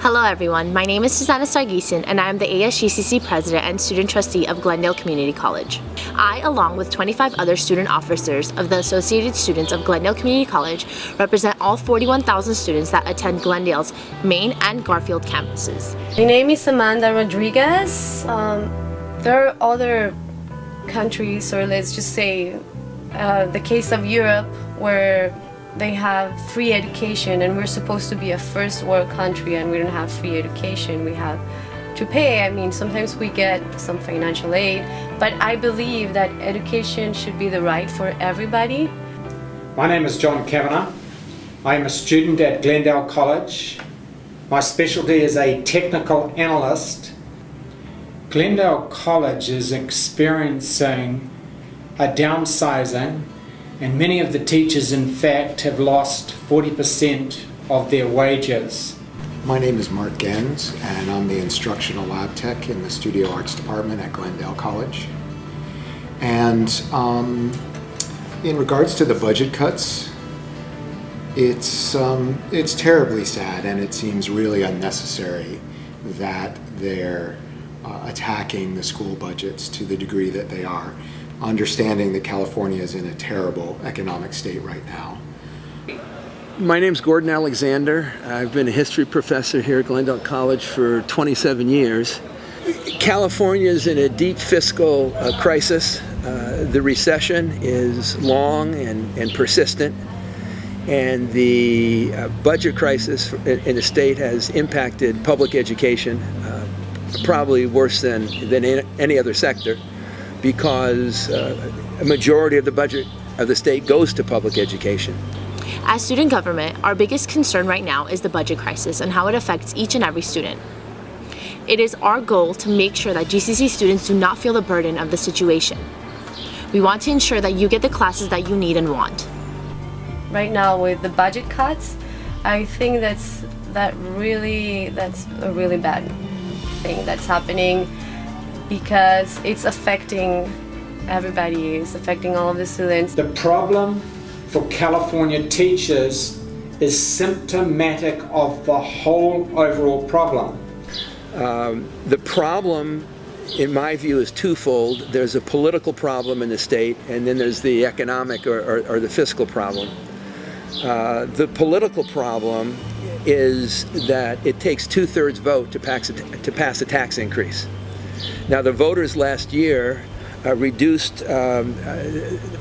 Hello everyone, my name is Susanna Sargisian and I am the ASGCC President and Student Trustee of Glendale Community College. I, along with 25 other student officers of the Associated Students of Glendale Community College, represent all 41,000 students that attend Glendale's Main and Garfield campuses. My name is Amanda Rodriguez. There are other countries, or let's just say the case of Europe, where they have free education, and we're supposed to be a first world country and we don't have free education. We have to pay. I mean, sometimes we get some financial aid, but I believe that education should be the right for everybody. My name is John Kavanagh. I am a student at Glendale College. My specialty is a technical analyst. Glendale College is experiencing a downsizing, and many of the teachers, in fact, have lost 40% of their wages. My name is Mark Gens, and I'm the instructional lab tech in the Studio Arts Department at Glendale College. And in regards to the budget cuts, it's terribly sad, and it seems really unnecessary that they're attacking the school budgets to the degree that they are, understanding that California is in a terrible economic state right now. My name's Gordon Alexander. I've been a history professor here at Glendale College for 27 years. California is in a deep fiscal crisis. The recession is long and persistent, and the budget crisis in the state has impacted public education probably worse than any other sector, because a majority of the budget of the state goes to public education. As student government, our biggest concern right now is the budget crisis and how it affects each and every student. It is our goal to make sure that GCC students do not feel the burden of the situation. We want to ensure that you get the classes that you need and want. Right now with the budget cuts, I think that's a really bad thing that's happening, because it's affecting everybody. It's affecting all of the students. The problem for California teachers is symptomatic of the whole overall problem. The problem, in my view, is twofold. There's a political problem in the state, and then there's the economic or the fiscal problem. The political problem is that it takes 2/3 vote to pass a tax increase. Now, the voters last year reduced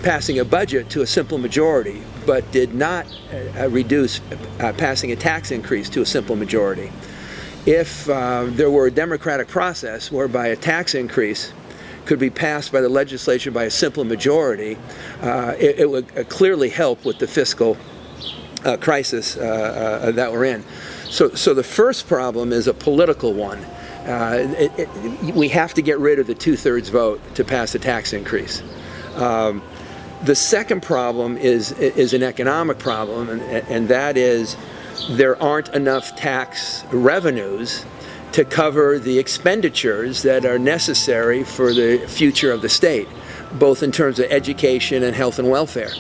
passing a budget to a simple majority, but did not reduce passing a tax increase to a simple majority. If there were a democratic process whereby a tax increase could be passed by the legislature by a simple majority, it would clearly help with the fiscal crisis that we're in. So the first problem is a political one. We have to get rid of the 2/3 vote to pass a tax increase. The second problem is an economic problem, and that is there aren't enough tax revenues to cover the expenditures that are necessary for the future of the state, both in terms of education and health and welfare.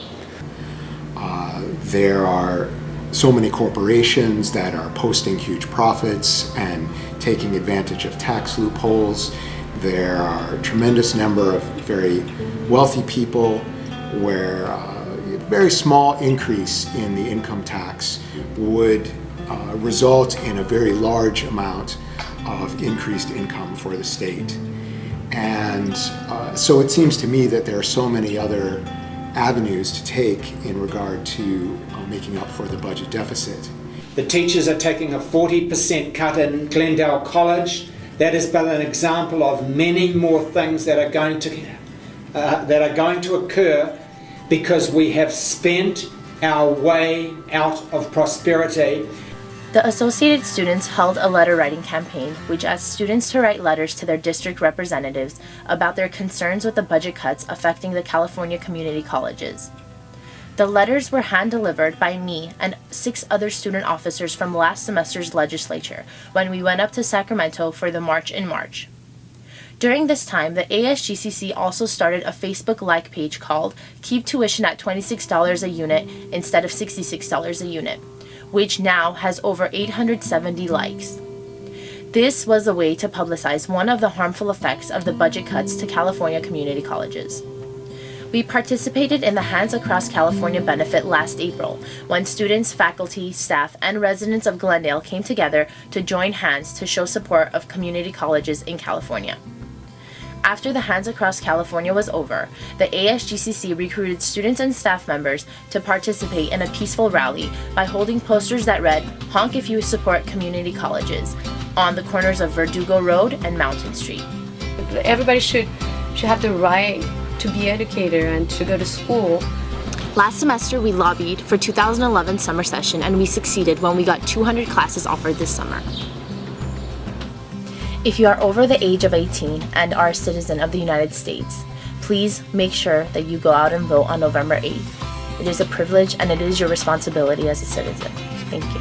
There are so many corporations that are posting huge profits and taking advantage of tax loopholes. There are a tremendous number of very wealthy people where a very small increase in the income tax would result in a very large amount of increased income for the state. And so it seems to me that there are so many other avenues to take in regard to making up for the budget deficit. The teachers are taking a 40% cut in Glendale College. That is but an example of many more things that are going to occur because we have spent our way out of prosperity. The Associated Students held a letter writing campaign which asked students to write letters to their district representatives about their concerns with the budget cuts affecting the California community colleges. The letters were hand-delivered by me and 6 other student officers from last semester's legislature when we went up to Sacramento for the March in March. During this time, the ASGCC also started a Facebook-like page called Keep Tuition at $26 a Unit instead of $66 a unit, which now has over 870 likes. This was a way to publicize one of the harmful effects of the budget cuts to California community colleges. We participated in the Hands Across California benefit last April, when students, faculty, staff, and residents of Glendale came together to join hands to show support of community colleges in California. After the Hands Across California was over, the ASGCC recruited students and staff members to participate in a peaceful rally by holding posters that read, "Honk if you support community colleges," on the corners of Verdugo Road and Mountain Street. Everybody should have the right to be educated and to go to school. Last semester, we lobbied for 2011 summer session, and we succeeded when we got 200 classes offered this summer. If you are over the age of 18 and are a citizen of the United States, please make sure that you go out and vote on November 8th. It is a privilege and it is your responsibility as a citizen. Thank you.